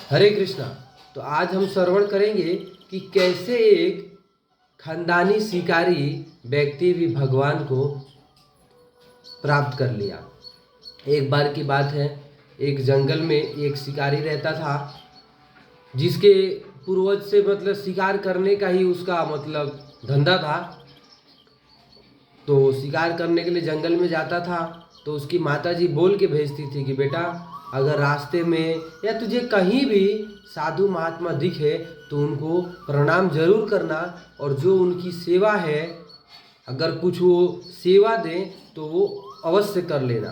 हरे कृष्णा। तो आज हम श्रवण करेंगे कि कैसे एक खानदानी शिकारी व्यक्ति भी भगवान को प्राप्त कर लिया। एक बार की बात है, एक जंगल में एक शिकारी रहता था जिसके पूर्वज से मतलब शिकार करने का ही उसका मतलब धंधा था। तो शिकार करने के लिए जंगल में जाता था तो उसकी माताजी बोल के भेजती थी कि बेटा अगर रास्ते में या तुझे कहीं भी साधु महात्मा दिखे तो उनको प्रणाम जरूर करना, और जो उनकी सेवा है अगर कुछ वो सेवा दें तो वो अवश्य कर लेना।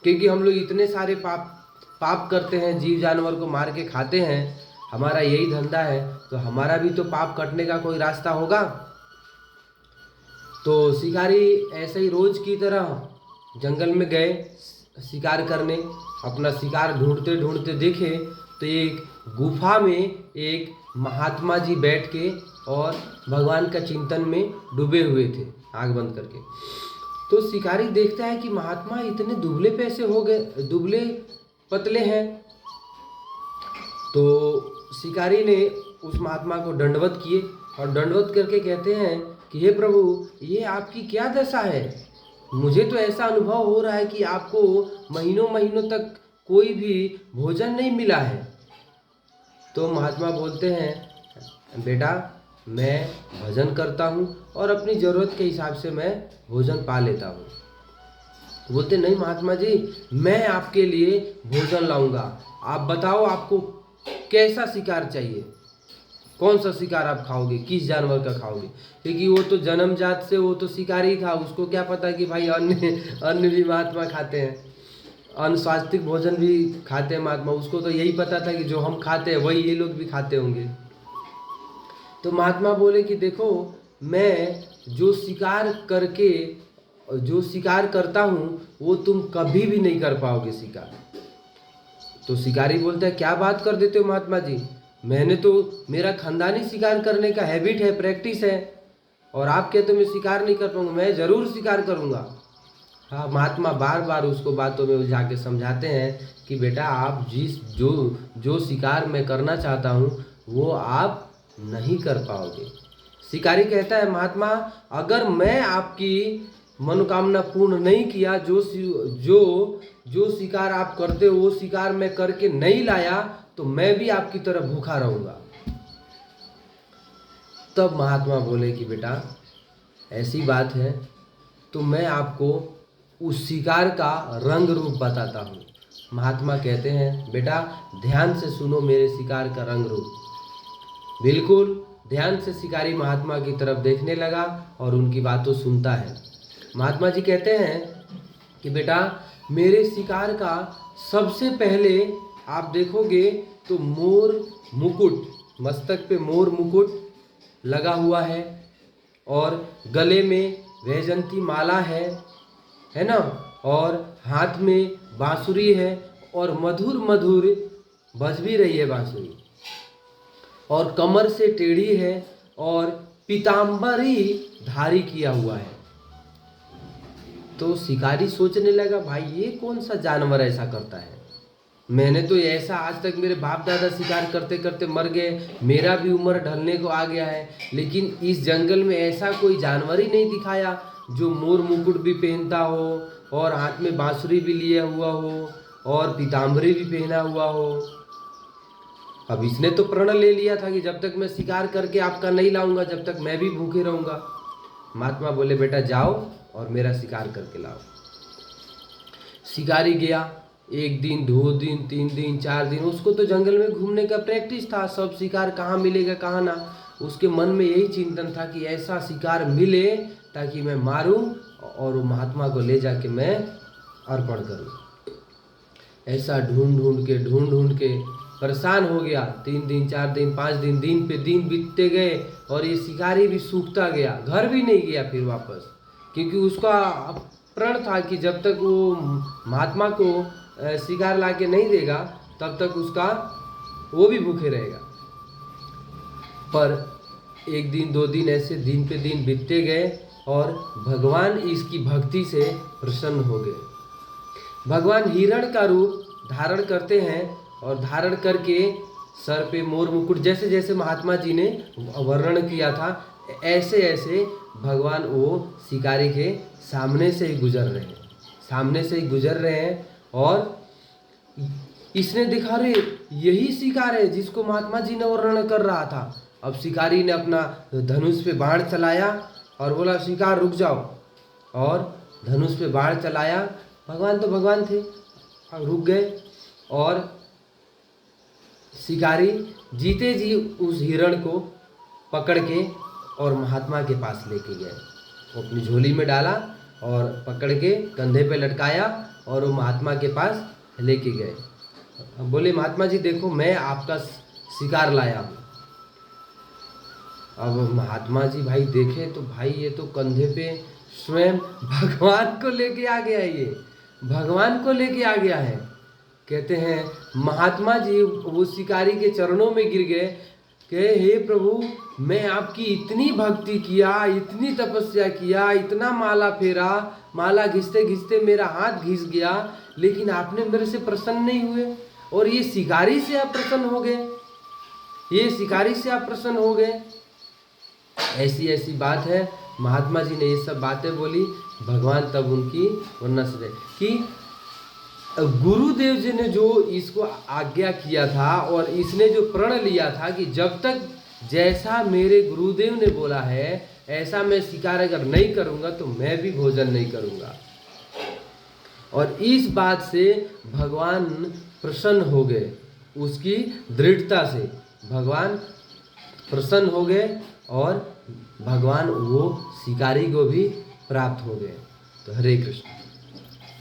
क्योंकि हम लोग इतने सारे पाप पाप करते हैं, जीव जानवर को मार के खाते हैं, हमारा यही धंधा है, तो हमारा भी तो पाप कटने का कोई रास्ता होगा। तो शिकारी ऐसे ही रोज की तरह जंगल में गए शिकार करने। अपना शिकार ढूंढते ढूंढते देखे तो एक गुफा में एक महात्मा जी बैठ के और भगवान का चिंतन में डूबे हुए थे, आंख बंद करके। तो शिकारी देखता है कि महात्मा इतने दुबले पैसे हो गए, दुबले पतले हैं। तो शिकारी ने उस महात्मा को दंडवत किए और दंडवत करके कहते हैं कि हे प्रभु, ये आपकी क्या दशा है? मुझे तो ऐसा अनुभव हो रहा है कि आपको महीनों महीनों तक कोई भी भोजन नहीं मिला है। तो महात्मा बोलते हैं बेटा मैं भजन करता हूँ और अपनी ज़रूरत के हिसाब से मैं भोजन पा लेता हूँ। बोलते नहीं महात्मा जी, मैं आपके लिए भोजन लाऊंगा, आप बताओ आपको कैसा शिकार चाहिए, कौन सा शिकार आप खाओगे, किस जानवर का खाओगे? क्योंकि वो तो जन्मजात से वो तो शिकारी था, उसको क्या पता कि भाई अन्न भी महात्मा खाते हैं, अन्न स्वास्थ्यिक भोजन भी खाते हैं महात्मा। उसको तो यही पता था कि जो हम खाते हैं वही ये लोग भी खाते होंगे। तो महात्मा बोले कि देखो मैं जो शिकार करता हूँ वो तुम कभी भी नहीं कर पाओगे शिकार। तो शिकारी बोलता है क्या बात कर देते हो महात्मा जी, मैंने तो मेरा खानदानी शिकार करने का हैबिट है, प्रैक्टिस है, और आप कहते हो मैं शिकार नहीं कर पाऊंगा, मैं ज़रूर शिकार करूंगा। हाँ, महात्मा बार बार उसको बातों में उलझा के समझाते हैं कि बेटा आप जो शिकार मैं करना चाहता हूँ वो आप नहीं कर पाओगे। शिकारी कहता है महात्मा अगर मैं आपकी मनोकामना पूर्ण नहीं किया, जो शिकार आप करते हो वो शिकार मैं करके नहीं लाया तो मैं भी आपकी तरह भूखा रहूंगा। तब महात्मा बोले कि बेटा ऐसी बात है तो मैं आपको उस शिकार का रंग रूप बताता हूँ। महात्मा कहते हैं बेटा ध्यान से सुनो मेरे शिकार का रंग रूप। बिल्कुल ध्यान से शिकारी महात्मा की तरफ देखने लगा और उनकी बातों सुनता है। महात्मा जी कहते हैं कि बेटा मेरे शिकार का सबसे पहले आप देखोगे तो मोर मुकुट, मस्तक पे मोर मुकुट लगा हुआ है और गले में वैजंती माला है ना, और हाथ में बांसुरी है और मधुर मधुर बज भी रही है बांसुरी, और कमर से टेढ़ी है और पीताम्बरी धारी किया हुआ है। तो शिकारी सोचने लगा भाई ये कौन सा जानवर ऐसा करता है, मैंने तो ऐसा आज तक मेरे बाप दादा शिकार करते करते मर गए, मेरा भी उम्र ढलने को आ गया है, लेकिन इस जंगल में ऐसा कोई जानवर ही नहीं दिखाया जो मोर मुकुट भी पहनता हो और हाथ में बांसुरी भी लिया हुआ हो और पीताम्बरी भी पहना हुआ हो। अब इसने तो प्रण ले लिया था कि जब तक मैं शिकार करके आपका नहीं लाऊंगा जब तक मैं भी भूखे रहूंगा। महात्मा बोले बेटा जाओ और मेरा शिकार करके लाओ। शिकारी गया, एक दिन, 2 दिन, 3 दिन, 4 दिन, उसको तो जंगल में घूमने का प्रैक्टिस था, सब शिकार कहाँ मिलेगा कहाँ ना। उसके मन में यही चिंतन था कि ऐसा शिकार मिले ताकि मैं मारूं और वो महात्मा को ले जाके मैं अर्पण करूं। ऐसा ढूंढ ढूंढ के परेशान हो गया। 3 दिन, 4 दिन, 5 दिन, दिन पे दिन बीतते गए और ये शिकारी भी सूखता गया, घर भी नहीं गया फिर वापस, क्योंकि उसका प्रण था कि जब तक वो महात्मा को शिकार ला के नहीं देगा तब तक उसका वो भी भूखे रहेगा। पर 1 दिन 2 दिन ऐसे दिन पे दिन बीतते गए और भगवान इसकी भक्ति से प्रसन्न हो गए। भगवान हिरण का रूप धारण करते हैं और धारण करके सर पे मोर मुकुट, जैसे जैसे महात्मा जी ने वर्णन किया था ऐसे ऐसे भगवान वो शिकारी के सामने से ही गुजर रहे हैं, सामने से ही गुजर रहे हैं। और इसने देखा, रे यही शिकार है जिसको महात्मा जी ने वर्णन कर रहा था। अब शिकारी ने अपना धनुष पे बाण चलाया और बोला शिकार रुक जाओ, और धनुष पे बाण चलाया। भगवान तो भगवान थे, रुक गए। और शिकारी जीते जी उस हिरण को पकड़ के और महात्मा के पास लेके गए। वो अपनी झोली में डाला और पकड़ के कंधे पे लटकाया और वो महात्मा के पास लेके गए। बोले महात्मा जी देखो मैं आपका शिकार लाया हूँ। अब महात्मा जी भाई देखे तो भाई ये तो कंधे पे स्वयं भगवान को लेके आ गया, ये भगवान को लेके आ गया है। कहते हैं महात्मा जी वो शिकारी के चरणों में गिर गए कि हे प्रभु, मैं आपकी इतनी भक्ति किया, इतनी तपस्या किया, इतना माला फेरा, माला घिसते घिसते मेरा हाथ घिस गया, लेकिन आपने मेरे से प्रसन्न नहीं हुए, और ये शिकारी से आप प्रसन्न हो गए, ये शिकारी से आप प्रसन्न हो गए। ऐसी ऐसी बात है। महात्मा जी ने ये सब बातें बोली। भगवान तब उनकी वरना से कि गुरुदेव जी ने जो इसको आज्ञा किया था और इसने जो प्रण लिया था कि जब तक जैसा मेरे गुरुदेव ने बोला है ऐसा मैं शिकार अगर नहीं करूंगा तो मैं भी भोजन नहीं करूंगा। और इस बात से भगवान प्रसन्न हो गए, उसकी दृढ़ता से भगवान प्रसन्न हो गए और भगवान वो शिकारी को भी प्राप्त हो गए। तो हरे कृष्ण।